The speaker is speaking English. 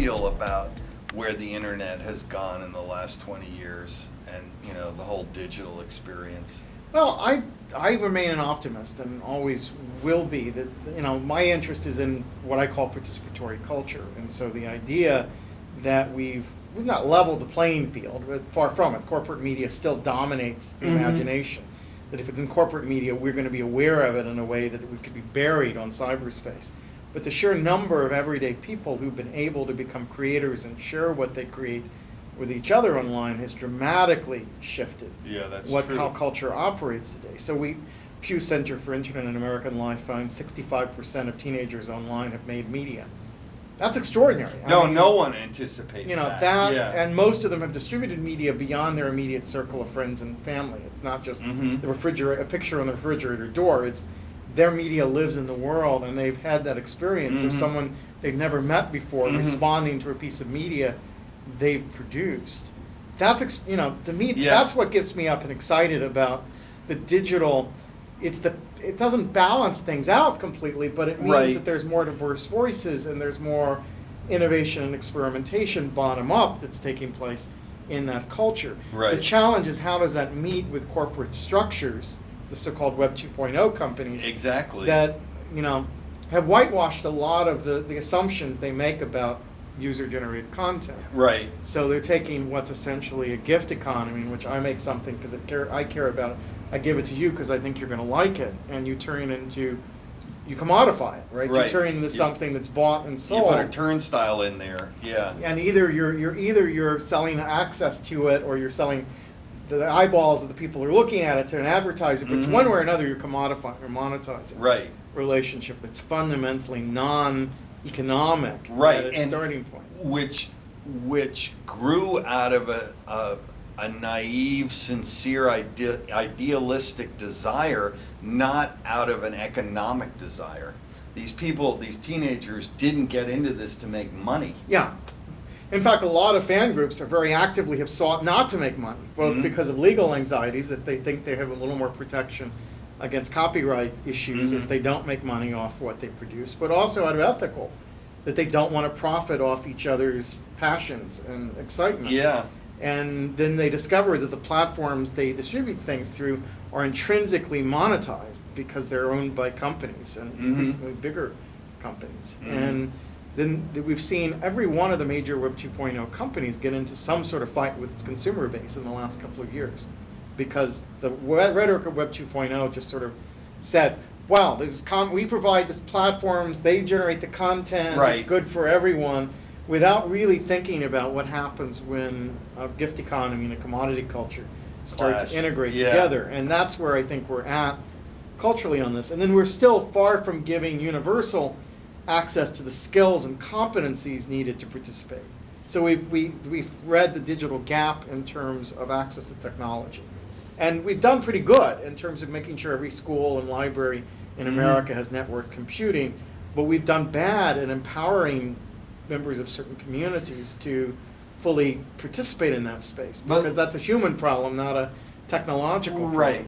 feel about where the internet has gone in the last 20 years and, the whole digital experience? Well, I remain an optimist and always will be. That my interest is in what I call participatory culture, and so the idea that we've not leveled the playing field, but far from it. Corporate media still dominates the imagination. That if it's in corporate media, we're going to be aware of it in a way that it could be buried on cyberspace. But the sheer number of everyday people who've been able to become creators and share what they create with each other online has dramatically shifted how culture operates today. So Pew Center for Internet and American Life found 65% of teenagers online have made media. That's extraordinary. No one anticipated that. And most of them have distributed media beyond their immediate circle of friends and family. It's not just a picture on the refrigerator door. It's their media lives in the world, and they've had that experience of someone they've never met before responding to a piece of media they've produced. That's to me that's what gets me up and excited about the digital. It doesn't balance things out completely, but it means that there's more diverse voices and there's more innovation and experimentation bottom up that's taking place in that culture. The challenge is, how does that meet with corporate structures, the so-called Web 2.0 companies that have whitewashed a lot of the assumptions they make about user-generated content. So they're taking what's essentially a gift economy, in which I make something because I care about it. I give it to you because I think you're going to like it, and you commodify it, right? You turn it into something that's bought and sold. You put a turnstile in there, And either you're selling access to it, or you're selling the eyeballs of the people who are looking at it to an advertiser. But one way or another, you're commodifying or monetizing relationship that's fundamentally non-economic at its starting point. Which grew out of a naive, sincere, idealistic desire, not out of an economic desire. These teenagers didn't get into this to make money. In fact, a lot of fan groups very actively have sought not to make money, both because of legal anxieties, that they think they have a little more protection against copyright issues if they don't make money off what they produce, but also out of ethical, that they don't want to profit off each other's passions and excitement. And then they discover that the platforms they distribute things through are intrinsically monetized because they're owned by companies, and increasingly bigger companies. And then we've seen every one of the major Web 2.0 companies get into some sort of fight with its consumer base in the last couple of years, because the rhetoric of Web 2.0 just sort of said, well, we provide the platforms, they generate the content, it's good for everyone, without really thinking about what happens when a gift economy and a commodity culture start to integrate together. And that's where I think we're at culturally on this. And then we're still far from giving universal access to the skills and competencies needed to participate. So we've read the digital gap in terms of access to technology. And we've done pretty good in terms of making sure every school and library in America has network computing, but we've done bad in empowering members of certain communities to fully participate in that space, because that's a human problem, not a technological problem.